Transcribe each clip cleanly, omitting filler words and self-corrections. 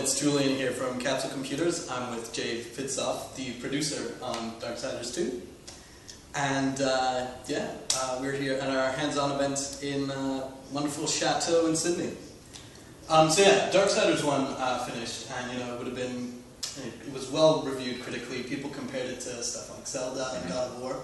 it's Julian here from Capsule Computers. I'm with Jay Fitzloff, the producer on Darksiders 2. And we're here at our hands-on event in wonderful Chateau in Sydney. Darksiders 1 finished, and it would have been, it was well reviewed critically. People compared it to stuff like Zelda and God of War.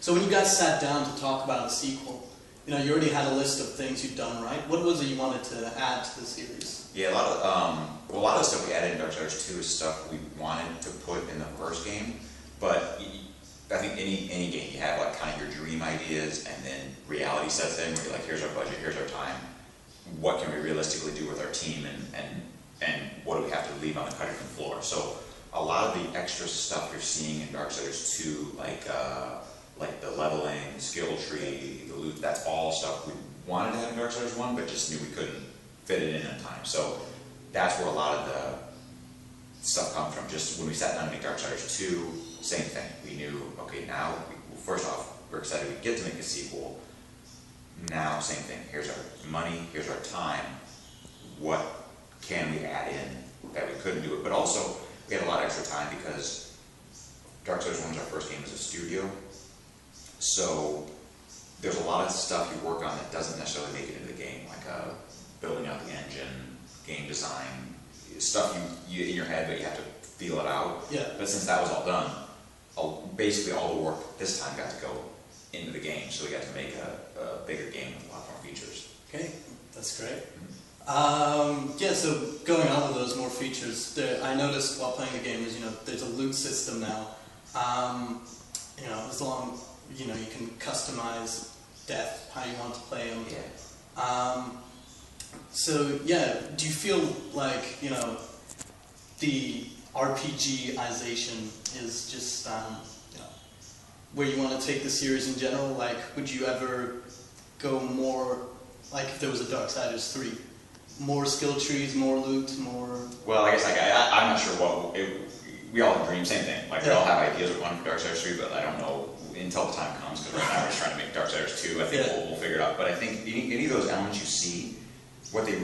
So when you guys sat down to talk about a sequel, you already had a list of things you'd done right. What was it you wanted to add to the series? Yeah, a lot of the stuff we added in Darksiders 2 is stuff we wanted to put in the first game. But I think any game you have like kind of your dream ideas, and then reality sets in where you're like, here's our budget, here's our time. What can we realistically do with our team, and what do we have to leave on the cutting room floor? So a lot of the extra stuff you're seeing in Darksiders 2, like the leveling, skill tree, the loot, that's all stuff we wanted to have in Darksiders 1, but just knew we couldn't fit it in time. So that's where a lot of the stuff comes from. Just when we sat down to make Darksiders 2, same thing. We knew, okay, now, first off, we're excited we get to make a sequel. Now, same thing. Here's our money, here's our time. What can we add in that we couldn't do it? But also, we had a lot of extra time because Darksiders 1 was our first game as a studio. So there's a lot of stuff you work on that doesn't necessarily make it into the game, like building out the engine, game design, stuff you in your head, but you have to feel it out. Yeah. But since that was all done, basically all the work this time got to go into the game, so we got to make a bigger game with a lot more features. Okay, that's great. So going on with those more features, I noticed while playing the game is, there's a loot system now. As long, you can customize death, how you want to play them. Yeah. Do you feel like, the RPGization is just, where you want to take the series in general? Like, would you ever go more, like if there was a Darksiders 3, more skill trees, more loot, more... Well, I guess I'm not sure we all dream, same thing. Like, we all have ideas of one for Darksiders 3, but I don't know until the time comes, because right now we're just trying to make Darksiders 2. I think we'll figure it out. But I think any of those elements you see, what they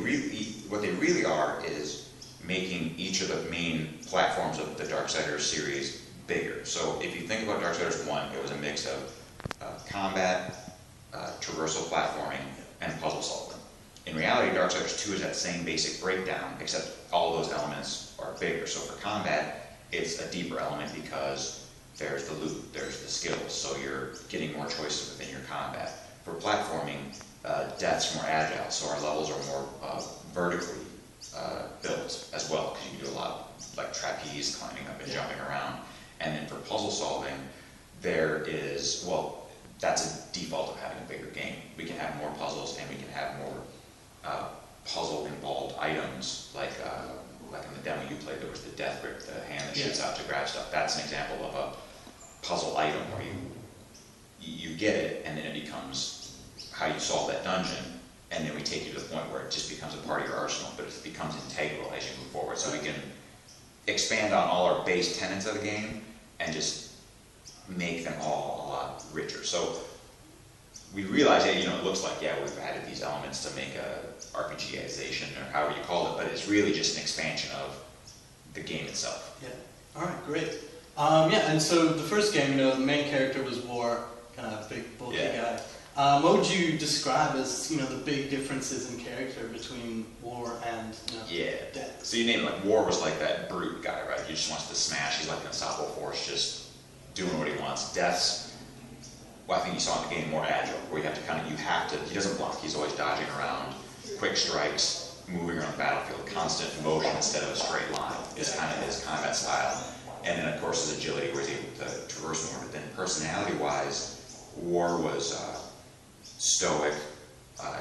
really are is making each of the main platforms of the Darksiders series bigger. So if you think about Darksiders 1, it was a mix of combat, traversal platforming, and puzzle solving. In reality, Darksiders 2 is that same basic breakdown, except all those elements are bigger. So for combat, it's a deeper element because there's the loot, there's the skills, so you're getting more choices within your combat. For platforming, death's more agile, so our levels are more vertically built as well, because you can do a lot of like trapeze, climbing up and jumping around. And then for puzzle solving, there is, that's a default of having a bigger game. We can have more puzzles, and we can have more puzzle-involved items, like in the demo you played, there was the death grip, the hand that shoots out to grab stuff. That's an example of a puzzle item where you get it, and then it becomes how you solve that dungeon, and then we take you to the point where it just becomes a part of your arsenal, but it becomes integral as you move forward. So we can expand on all our base tenets of the game and just make them all a lot richer. So we realize, it looks like, we've added these elements to make a RPGization, or however you call it, but it's really just an expansion of the game itself. Yeah. All right, great. And so the first game, the main character was War, kind of a big, bulky guy. What would you describe as, the big differences in character between War and, Death? So you name it, like, War was like that brute guy, right? He just wants to smash. He's like an unstoppable force, just doing what he wants. Death's, I think you saw in the game, more agile, where you have to he doesn't block, he's always dodging around, quick strikes, moving around the battlefield, constant motion instead of a straight line is kind of his combat style. And then, of course, his agility, where he's able to traverse more. But then personality-wise, War was stoic,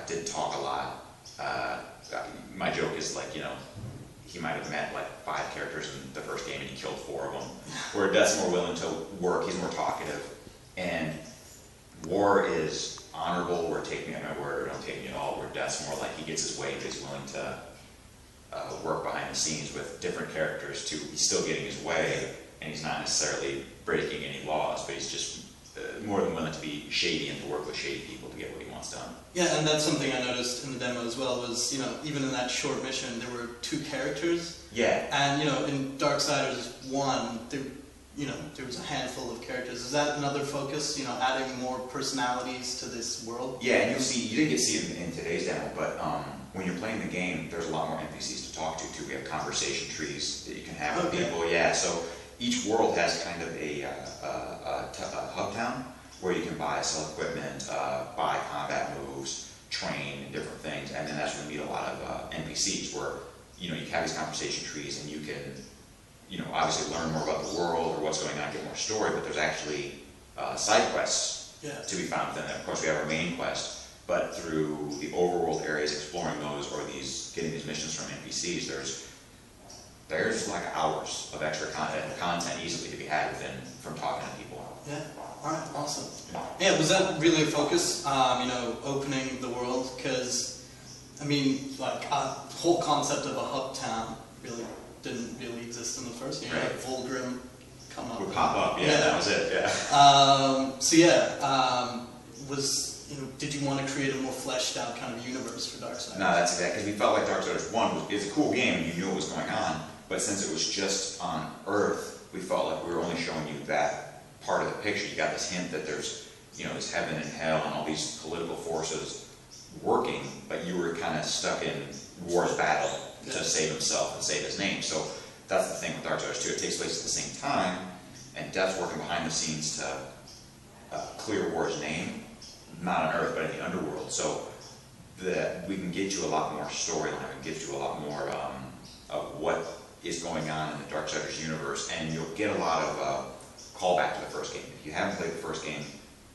didn't talk a lot. My joke is, like, he might have met like 5 characters in the first game and he killed 4 of them. Where Death's more willing to work, he's more talkative. And War is honorable, where take me at my word or don't take me at all, where Death's more like he gets his way, but he's willing to work behind the scenes with different characters too. He's still getting his way, and he's not necessarily breaking any laws, but he's just more than willing to be shady and to work with shady people to get what he wants done. Yeah, and that's something I noticed in the demo as well, was, you know, even in that short mission, there were 2 characters. Yeah. And, you know, in Darksiders 1, there was a handful of characters. Is that another focus, you know, adding more personalities to this world? Yeah, and you didn't get to see it in today's demo, but when you're playing the game, there's a lot more NPCs to talk to, too. We have conversation trees that you can have with people. Yeah, so each world has kind of a hub town where you can buy, sell equipment, buy combat moves, train, different things, and then that's when you meet a lot of NPCs where, you know, you have these conversation trees and you can, you know, obviously learn more about the world or what's going on, get more story, but there's actually side quests to be found within that. Of course, we have our main quest, but through the overworld areas, exploring those, or getting these missions from NPCs, there's like hours of extra content easily to be had from talking to people. Yeah. All right. Awesome. Yeah. Was that really a focus? You know, opening the world, because I mean, like the whole concept of a hub town really didn't really exist in the first game. Right. Like Volgrim come up. Would pop up. Yeah, that was it. Yeah. So yeah, did you want to create a more fleshed out kind of universe for Darksiders? No, that's exactly, because we felt like Darksiders 1 is a cool game and you knew what was going on, but since it was just on Earth, we felt like we were only showing you that part of the picture. You got this hint that there's, you know, this heaven and hell and all these political forces working, but you were kind of stuck in war's battle to save himself and save his name. So that's the thing with Darksiders 2. It takes place at the same time, and Death's working behind the scenes to clear war's name, not on Earth, but in the underworld. So that we can get you a lot more storyline, we can get you a lot more of what is going on in the Darksiders universe, and you'll get a lot of callback to the first game. If you haven't played the first game,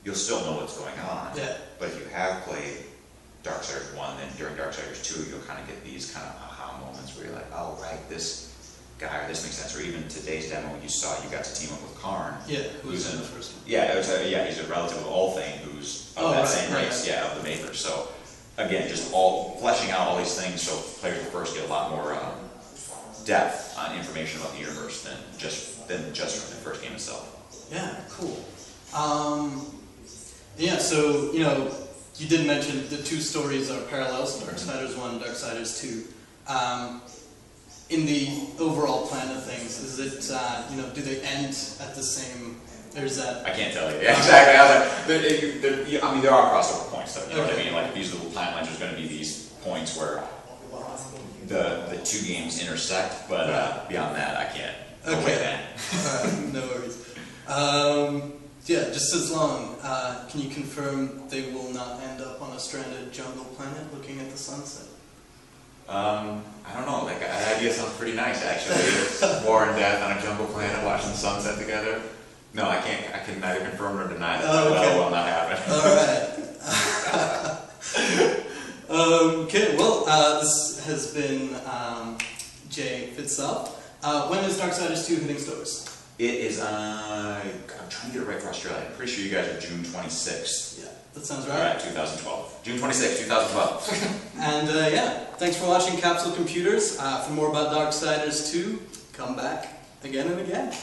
you'll still know what's going on. Yeah. But if you have played Darksiders 1, then during Darksiders 2, you'll kind of get these kind of aha moments where you're like, oh, right, this guy, or this makes sense. Or even today's demo, you got to team up with Karn. Yeah, who's in the first one. Yeah, he's a relative of Ulthane, who's of that same race, of the Makers. So, again, just fleshing out all these things so players will first get a lot more depth on information about the universe than just from the first game itself. Yeah, cool. Yeah, so, you know, you did mention the 2 stories are parallels, Darksiders 1 and Darksiders 2. In the overall plan of things, is it, you know, do they end at the same, or is that... I can't tell you. Yeah, exactly. I mean, there are crossover points, though. You know what I mean? Like, these little timelines, there's going to be these points where the 2 games intersect, but beyond that, I can't. Okay. No worries. Yeah, just as long. Can you confirm they will not end up on a stranded jungle planet looking at the sunset? I don't know. Like, that idea sounds pretty nice, actually. War and death on a jungle planet, watching the sunset together. No, I can't. I can neither confirm nor deny that. That will not happen. All right. Okay. Well, this has been Jay Fitzloff. When is Darksiders 2 hitting stores? It is, I'm trying to get it right for Australia. I'm pretty sure you guys are June 26th. Yeah, that sounds right. All right, 2012. June 26th, 2012. And yeah, thanks for watching Capsule Computers. For more about Darksiders 2, come back again and again.